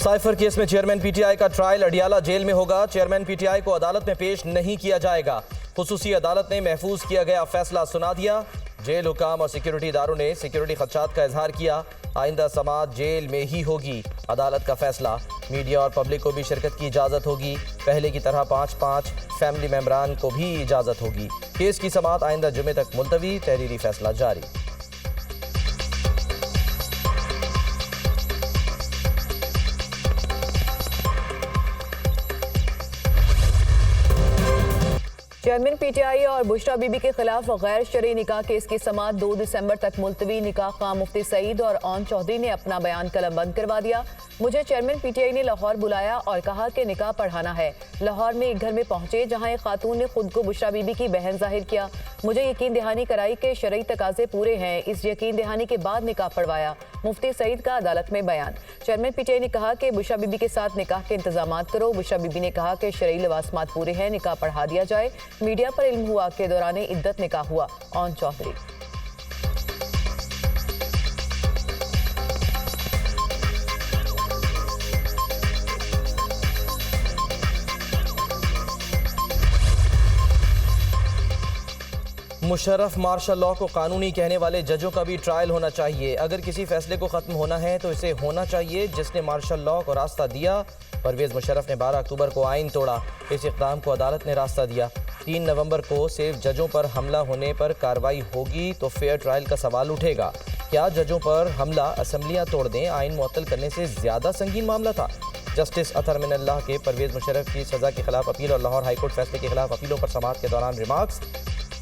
Cipher case में chairman PTI का trial Adiala jail में होगा। चेयरमैन पीटीआई को अदालत में पेश नहीं किया जाएगा। खुसूसी अदालत ने महफूज किया गया फैसला सुना दिया। जेल हुकाम और सिक्योरिटी इदारों ने सिक्योरिटी खदशात का इजहार किया। आइंदा समाअत जेल में ही होगी। अदालत का फैसला, मीडिया और पब्लिक को भी शिरकत की इजाज़त होगी। पहले की तरह 5-5 फैमिली मेम्बरान को भी इजाज़त होगी। केस की समाअत आइंदा जुमे तक मुलतवी, तहरीरी फैसला जारी। चेयरमैन पीटीआई और बुशरा बीबी के खिलाफ गैर शरई निकाह केस की समाअत 2 दिसंबर तक मुलतवी। निकाह खां मुफ्ती सईद और ओन चौधरी ने अपना बयान कलमबंद करवा दिया। मुझे चेयरमैन पीटीआई ने लाहौर बुलाया और कहा कि निकाह पढ़ाना है। लाहौर में एक घर में पहुंचे जहां एक खातून ने खुद को बुशरा बीबी की बहन जाहिर किया। मुझे यकीन दहानी कराई कि शरई तकाजे पूरे हैं। इस यकीन दहानी के बाद निकाह पढ़वाया। मुफ्ती सईद का अदालत में बयान। चेयरमैन पीटीआई ने कहा कि बुशरा बीबी के साथ निकाह के इंतजाम करो। बुशरा बीबी ने कहा कि शरई लवासमात पूरे हैं, निकाह पढ़ा दिया जाए। मीडिया पर इल्म हुआ के दौरान इद्दत निकाह हुआ। ओन चौधरी। मुशर्रफ मार्शल लॉ को कानूनी कहने वाले जजों का भी ट्रायल होना चाहिए। अगर किसी फैसले को ख़त्म होना है तो इसे होना चाहिए जिसने मार्शल लॉ को रास्ता दिया। परवेज़ मुशर्रफ ने 12 अक्टूबर को आइन तोड़ा। इस इक़दाम को अदालत ने रास्ता दिया। 3 नवंबर को सिर्फ जजों पर हमला होने पर कार्रवाई होगी तो फेयर ट्रायल का सवाल उठेगा। क्या जजों पर हमला असम्बलियाँ तोड़ दें आइन मुअत्तल करने से ज़्यादा संगीन मामला था? जस्टिस अतहर मिनल्लाह के परवेज़ मुशर्रफ की सज़ा के खिलाफ अपील और लाहौर हाईकोर्ट फैसले के खिलाफ अपीलों पर समाअत के दौरान रिमार्क्स।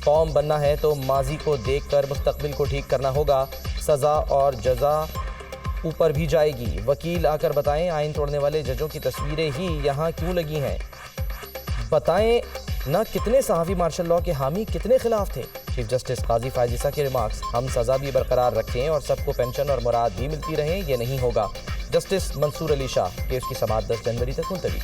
कौम बनना है तो माजी को देखकर मुस्तकबिल को ठीक करना होगा। सज़ा और जजा ऊपर भी जाएगी। वकील आकर बताएं आइन तोड़ने वाले जजों की तस्वीरें ही यहाँ क्यों लगी हैं। बताएं ना कितने सहाफ़ी मार्शल लॉ के हामी कितने खिलाफ थे। चीफ जस्टिस काजी फायजिसा के रिमार्क्स। हम सज़ा भी बरकरार रखें और सबको पेंशन और मुराद भी मिलती रहें, ये नहीं होगा। जस्टिस मंसूर अली शाह। केस की समाअत 10 जनवरी तक मुलतवी।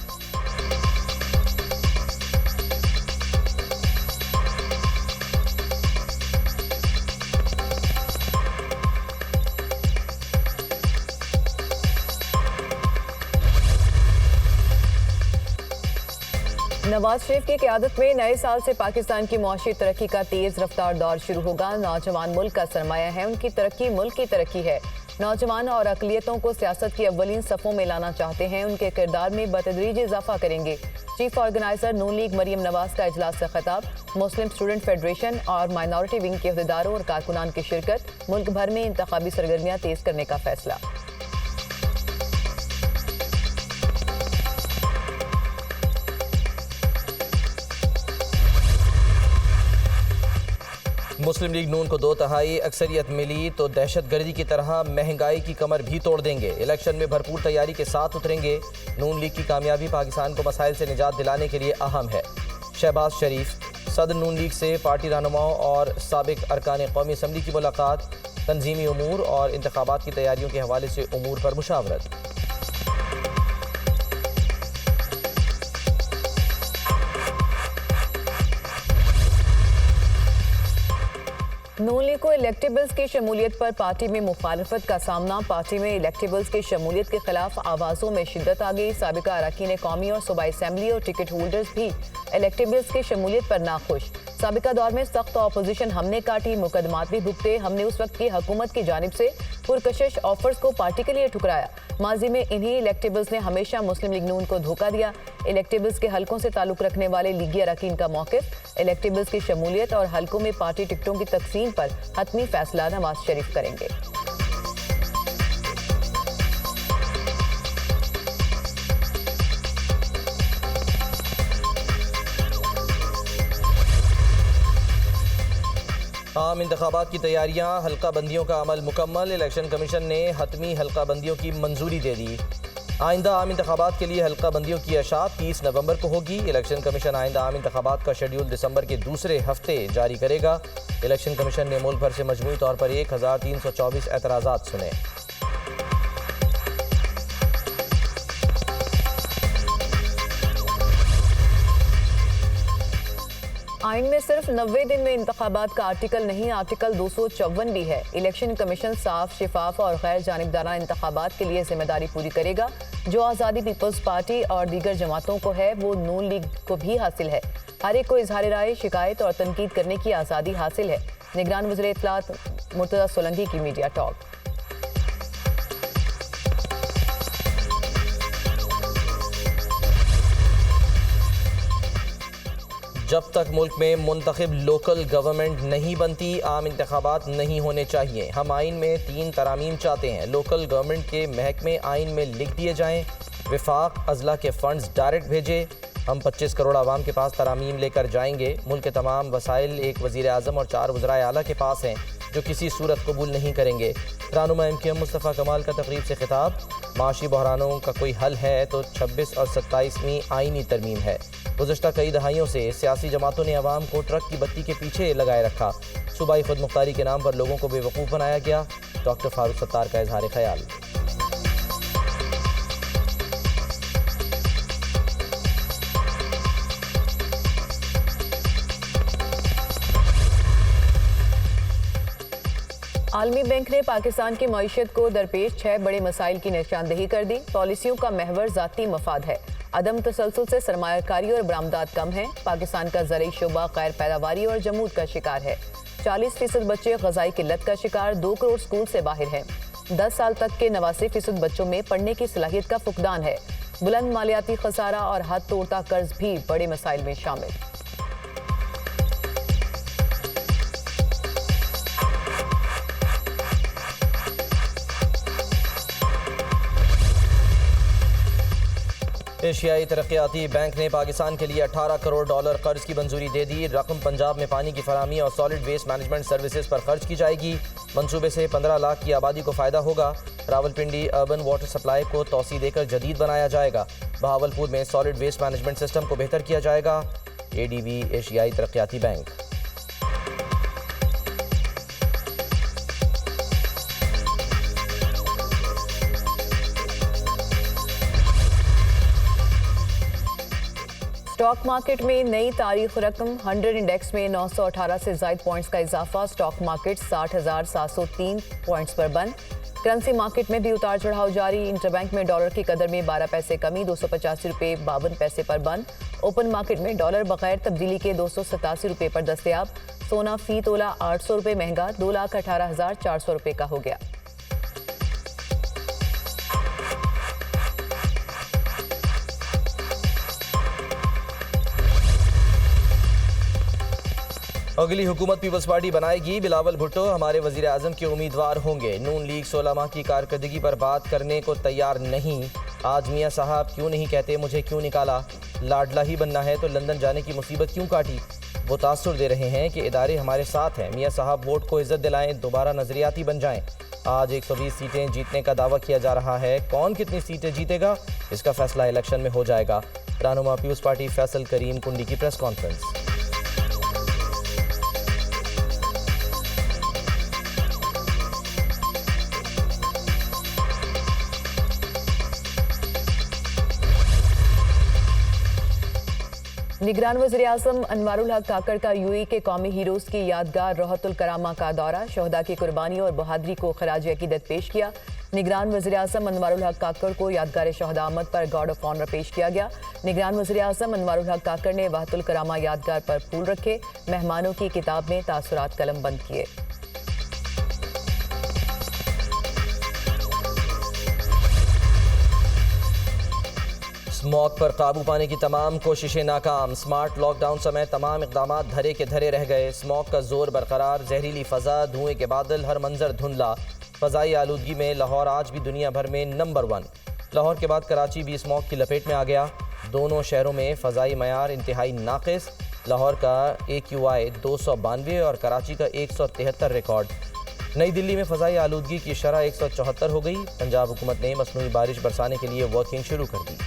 नवाज शरीफ की क़यादत में नए साल से पाकिस्तान की मुआशी तरक्की का तेज रफ्तार दौर शुरू होगा। नौजवान मुल्क का सरमाया है, उनकी तरक्की मुल्क की तरक्की है। नौजवान और अक़लियतों को सियासत की अव्वलीन सफ़ों में लाना चाहते हैं, उनके किरदार में बतदरीज इजाफा करेंगे। चीफ ऑर्गेनाइजर नून लीग मरियम नवाज का इजलास से खिताब। मुस्लिम स्टूडेंट फेडरेशन और माइनॉरिटी विंग के अहदेदारों और कारकुनान की शिरकत। मुल्क भर में इंतखाबी सरगर्मियाँ तेज करने का फैसला। मुस्लिम लीग नून को 2/3 अक्सरियत मिली तो दहशतगर्दी की तरह महंगाई की कमर भी तोड़ देंगे। इलेक्शन में भरपूर तैयारी के साथ उतरेंगे। नून लीग की कामयाबी पाकिस्तान को मसाइल से निजात दिलाने के लिए अहम है। शहबाज शरीफ। सदर नून लीग से पार्टी रहनुमाओं और साबिक अरकान कौमी असम्बली की मुलाकात। तंजीमी उमूर और इंतखाबात की तैयारियों के हवाले से उमूर पर मुशावरत। नून लीग को इलेक्टेबल्स की शमूलियत पर पार्टी में मुखालफत का सामना। पार्टी में इलेक्टेबल्स की शमूलियत के खिलाफ आवाज़ों में शिद्दत आ गई। साबिका अरकान कौमी और सूबाई असम्बली और टिकट होल्डर्स भी इलेक्टेबल्स की शमूलियत पर नाखुश। साबिका दौर में सख्त अपोजिशन हमने काटी, मुकदमात भी भुगते। हमने उस वक्त की हुकूमत की जानिब से पुरकशिश ऑफर्स को पार्टी के लिए ठुकराया। माजी में इन्हीं इलेक्टेबल्स ने हमेशा मुस्लिम लीग नून को धोखा दिया। इलेक्टेबल्स के हलकों से ताल्लुक रखने वाले लीगी अरकान का मौक़िफ़। इलेक्टेबल्स की शमूलियत और हलकों में पार्टी टिकटों की तकसीम पर हतमी फैसला नवाज शरीफ करेंगे। आम इंतखाबात की तैयारियां, हल्का बंदियों का अमल मुकम्मल। इलेक्शन कमीशन ने हतमी हल्का बंदियों की मंजूरी दे दी। आइंदा आम इंतखाबात के लिए हल्का बंदियों की अशात 30 नवंबर को होगी। इलेक्शन कमीशन आइंदा आम इंतखाबात का शेड्यूल दिसंबर के दूसरे हफ्ते जारी करेगा। इलेक्शन कमीशन ने मुल्क भर से मजमूई तौर पर 1324 एतराज़ात सुने। आइन में सिर्फ 90 दिन में इंतखाबात का आर्टिकल नहीं, आर्टिकल 254 भी है। इलेक्शन कमीशन साफ, शिफाफ और गैर जानिबदाराना इंतखाबात के लिए जिम्मेदारी पूरी करेगा। जो आज़ादी पीपल्स पार्टी और दीगर जमातों को है वो नून लीग को भी हासिल है। हर एक को इजहार राय, शिकायत और तनकीद करने की आज़ादी हासिल है। निगरान वज़ीर इत्तलात मुर्तज़ा सोलंकी की मीडिया टॉक। जब तक मुल्क में मुंतखब लोकल गवर्नमेंट नहीं बनती, आम इंतखाबात नहीं होने चाहिए। हम आइन में 3 तरामीम चाहते हैं। लोकल गवर्नमेंट के महकमे आइन में लिख दिए जाएं। विफाक अजला के फंड्स डायरेक्ट भेजे। हम 25 करोड़ आवाम के पास तरामीम लेकर जाएंगे। मुल्क के तमाम वसाइल एक वज़ीर आज़म और 4 वज़राए आला के पास हैं जो किसी सूरत कबूल नहीं करेंगे। रहनुमा MKM मुस्तफ़ा कमाल का तकरीब से खिताब। माशी बहरानों का कोई हल है तो 26 और 27वीं आइनी तरमीम है। गुज़श्ता कई दहाइयों से सियासी जमातों ने अवाम को ट्रक की बत्ती के पीछे लगाए रखा। सूबाई खुद मुख्तारी के नाम पर लोगों को बेवकूफ़ बनाया गया। डॉक्टर फारूक सत्तार का इजहार ख्याल। आलमी बैंक ने पाकिस्तान की मईशत को दरपेश 6 बड़े मसाइल की निशानदेही कर दी। पॉलिसियों का महवर ज़ाती मफाद है। अदम तसलसल से सरमायाकारी और बरामदात कम है। पाकिस्तान का ज़रई शोबा गैर पैदावारी और जमूद का शिकार है। 40% बच्चे ग़ज़ाई किल्लत का शिकार। 2 करोड़ स्कूल से बाहर हैं। 10 साल तक के 89% बच्चों में पढ़ने की सलाहियत का फुकदान है। बुलंद मालियाती खसारा और हद तोड़ता कर्ज भी बड़े मसाइल में शामिल। एशियाई तरक्याती बैंक ने पाकिस्तान के लिए 18 करोड़ डॉलर कर्ज की मंजूरी दे दी। रकम पंजाब में पानी की फराहमी और सॉलिड वेस्ट मैनेजमेंट सर्विसेज पर खर्च की जाएगी। मंसूबे से 15 लाख की आबादी को फ़ायदा होगा। रावलपिंडी अर्बन वाटर सप्लाई को तोसी देकर जदीद बनाया जाएगा। बहावलपुर में सॉलिड वेस्ट मैनेजमेंट सिस्टम को बेहतर किया जाएगा। ADB एशियाई तरक्याती बैंक। स्टॉक मार्केट में नई तारीख रकम 100 इंडेक्स में 918 से ज़ायद पॉइंट्स का इजाफा। स्टॉक मार्केट 60,703 पॉइंट्स पर बंद। करेंसी मार्केट में भी उतार चढ़ाव जारी। इंटरबैंक में डॉलर की कदर में 12 पैसे कमी, 285 रुपये 52 पैसे पर बंद। ओपन मार्केट में डॉलर बगैर तब्दीली के 287 रुपये पर दस्तयाब। सोना फी तोला 800 रुपये महंगा 2,18,400 रुपये का हो गया। अगली हुकूमत पीपल्स पार्टी बनाएगी। बिलावल भुट्टो हमारे वजीर आजम के उम्मीदवार होंगे। नून लीग 16 माह की कारकर्दगी पर बात करने को तैयार नहीं। आज मियाँ साहब क्यों नहीं कहते मुझे क्यों निकाला। लाडला ही बनना है तो लंदन जाने की मुसीबत क्यों काटी। वो तासुर दे रहे हैं कि इदारे हमारे साथ हैं। मियाँ साहब वोट को इज्जत दिलाएं, दोबारा नजरियाती बन जाएं। आज 120 सीटें जीतने का दावा किया जा रहा है। कौन कितनी सीटें जीतेगा इसका फैसला इलेक्शन में हो जाएगा। रहनुमा पीपल्स पार्टी फैसल करीम कुंडी की प्रेस कॉन्फ्रेंस। निगरान वज़ीर आज़म अनवारुल हक काकड़ का UAE के कौमी हीरोज़ की यादगार रोहतुल करामा का दौरा। शहदा की कुर्बानी और बहादुरी को खराज अकीदत पेश किया। निगरान वज़ीर आज़म अनवारुल हक काकड़ को यादगार शहदा अहमद पर गार्ड ऑफ ऑनर पेश किया गया। निगरान वज़ीर आज़म अनवारुल हक काकड़ ने रोहतुल करामा यादगार पर फूल रखे। मेहमानों की किताब में तासुरात कलम बंद किए। स्मॉग पर काबू पाने की तमाम कोशिशें नाकाम। स्मार्ट लॉकडाउन समय तमाम इक़दाम धरे के धरे रह गए। स्मॉग का जोर बरकरार। जहरीली फ़ज़ा, धुएं के बादल, हर मंजर धुंधला। फ़ज़ाई आलूदगी में लाहौर आज भी दुनिया भर में नंबर 1। लाहौर के बाद कराची भी स्मॉग की लपेट में आ गया। दोनों शहरों में फ़ज़ाई मयार इंतहाई नाक़िस। लाहौर का AQI 292 और कराची का 173 रिकॉर्ड। नई दिल्ली में फ़ज़ाई आलूदगी की शरह 174 हो गई। पंजाब हुकूमत ने मसनूई बारिश बरसाने के लिए वर्किंग शुरू कर दी।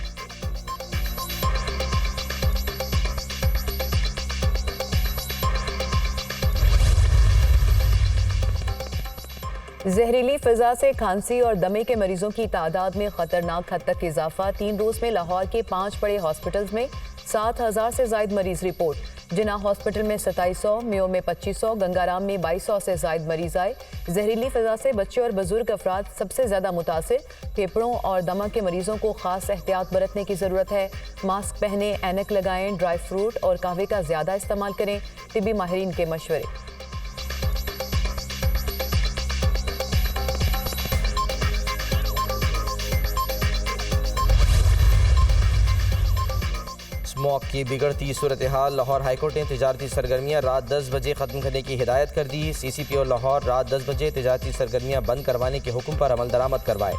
जहरीली फिजा से खांसी और दमे के मरीजों की तादाद में खतरनाक हद तक इजाफा। 3 रोज में लाहौर के 5 बड़े हॉस्पिटल्स में 7,000 से ज्यादा मरीज रिपोर्ट। जिना हॉस्पिटल में 2700, मेयो में 2500, गंगाराम में 2200 से जायद मरीज आए। जहरीली फिजा से बच्चे और बुजुर्ग अफराद सबसे ज्यादा मुतासिर। फेफड़ों और दमा के मरीजों को खास एहतियात बरतने की जरूरत है। मास्क पहने, ऐनक लगाएं, ड्राई फ्रूट और कहवे का ज्यादा इस्तेमाल करें। तिब्बी माहिरीन के मशवरे। स्मॉग की बिगड़ती सूरत हाल। लाहौर हाईकोर्ट ने तिजारती सरगर्मियाँ रात 10 बजे ख़त्म करने की हिदायत कर दी। CCPO लाहौर रात 10 बजे तिजारती सरगर्मियाँ बंद करवाने के हुक्म पर अमल दरामद करवाए।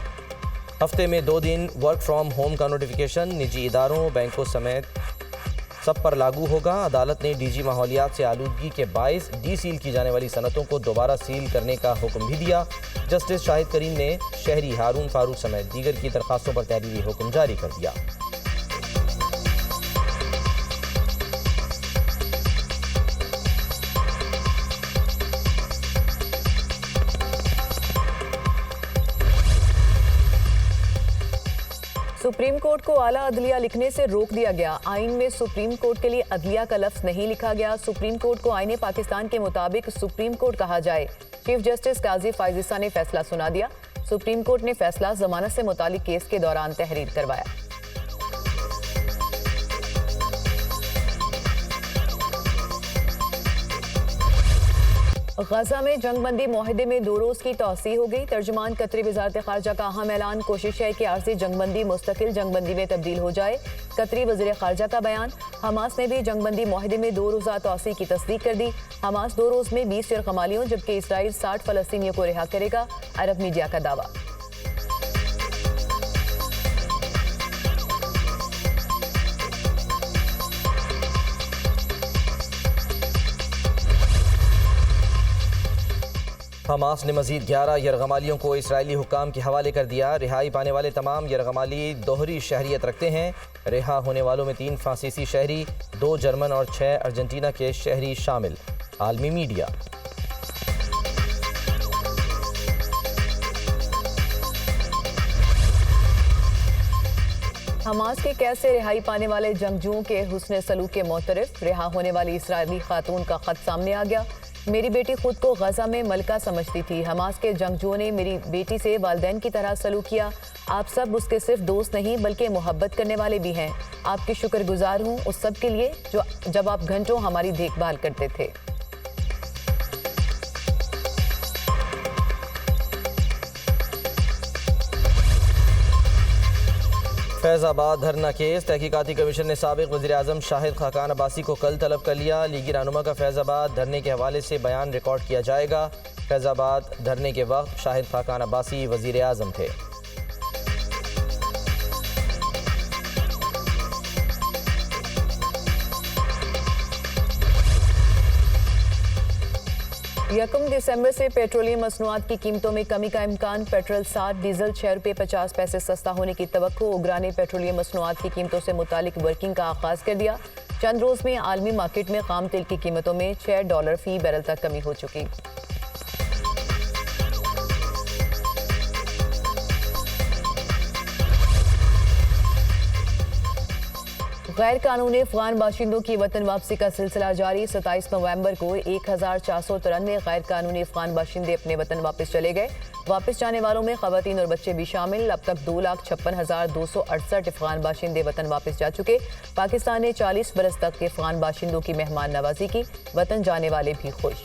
हफ्ते में 2 दिन वर्क फ्राम होम का नोटिफिकेशन निजी इदारों, बैंकों समेत सब पर लागू होगा। अदालत ने DG माहौलियात से आलूदगी के बाइस डी सील की जाने वाली सनतों को दोबारा सील करने का हुक्म भी दिया। जस्टिस शाहिद करीम ने शहरी हारून फारूक समेत दीगर की दरखास्तों पर तहरीरी हुक्म जारी कर दिया। सुप्रीम कोर्ट को आला अदलिया लिखने से रोक दिया गया। आइन में सुप्रीम कोर्ट के लिए अदलिया का लफ्ज नहीं लिखा गया। सुप्रीम कोर्ट को आईने पाकिस्तान के मुताबिक सुप्रीम कोर्ट कहा जाए। चीफ जस्टिस काजी फायजिसा ने फैसला सुना दिया। सुप्रीम कोर्ट ने फैसला जमानत से मुतालिक केस के दौरान तहरीर करवाया। गजा में जंगबंदी मुआहदे में 2 रोज की तौसी हो गई। तर्जुमान कतरी वजारत खारजा का अहम ऐलान। कोशिश है कि आर्जी जंगबंदी मुस्तकिल जंगबंदी में तब्दील हो जाए। कतरी वज़ीर खारजा का बयान। हमास ने भी जंगबंदी मुआहदे में 2 रोज़ा तौसी की तस्दीक कर दी। हमास 2 रोज में 20 यरगमालियों जबकि इसराइल 60 फलस्तीनियों को रिहा करेगा। अरब मीडिया का दावा। हमास ने मजीद 11 यरगमालियों को इसराइली हुक्काम के हवाले कर दिया। रिहाई पाने वाले तमाम यरगमाली दोहरी शहरियत रखते हैं। रिहा होने वालों में 3 फ्रांसीसी शहरी, 2 जर्मन और 6 अर्जेंटीना के शहरी शामिल। आलमी मीडिया। हमास के कैद से रिहाई पाने वाले जंगजुओं के हुस्न सलूक के मोतरफ। रिहा होने वाली इसराइली खातून का खत सामने आ गया। मेरी बेटी खुद को गजा में मलका समझती थी। हमास के जंगजुओं ने मेरी बेटी से वालिदैन की तरह सलूक किया। आप सब उसके सिर्फ दोस्त नहीं बल्कि मोहब्बत करने वाले भी हैं। आपकी शुक्रगुजार हूँ उस सब के लिए जो जब आप घंटों हमारी देखभाल करते थे। फैज़ाबाद धरना केस। तहकीकाती कमीशन ने साबिक वज़ीर-ए-आज़म शाहिद खाकान अब्बासी को कल तलब कर लिया। लीगी रहनुमा का फैज़ाबाद धरने के हवाले से बयान रिकॉर्ड किया जाएगा। फैज़ाबाद धरने के वक्त शाहिद खाकान अब्बासी वज़ीर-ए-आज़म थे। यकम दिसंबर से पेट्रोलियम मसनूआत की कीमतों में कमी का इम्कान। पेट्रोल 60, डीजल 6 रुपये 50 पैसे सस्ता होने की तवक्को। उगरा ने पेट्रोलियम मसनूआत की कीमतों से मुतालिक वर्किंग का आगाज कर दिया। चंद रोज में आलमी मार्केट में खाम तेल की कीमतों में $6 फी बैरल तक कमी हो चुकी। गैर कानूनी अफगान बाशिंदों की वतन वापसी का सिलसिला जारी। 27 नवंबर को 1493 गैर कानूनी अफगान बाशिंदे अपने वतन वापस चले गए। वापस जाने वालों में खवातीन और बच्चे भी शामिल। अब तक 2,56,268 अफगान बाशिंदे वतन वापस जा चुके। पाकिस्तान ने 40 बरस तक के अफगान बाशिंदों की मेहमान नवाजी की। वतन जाने वाले भी खुश।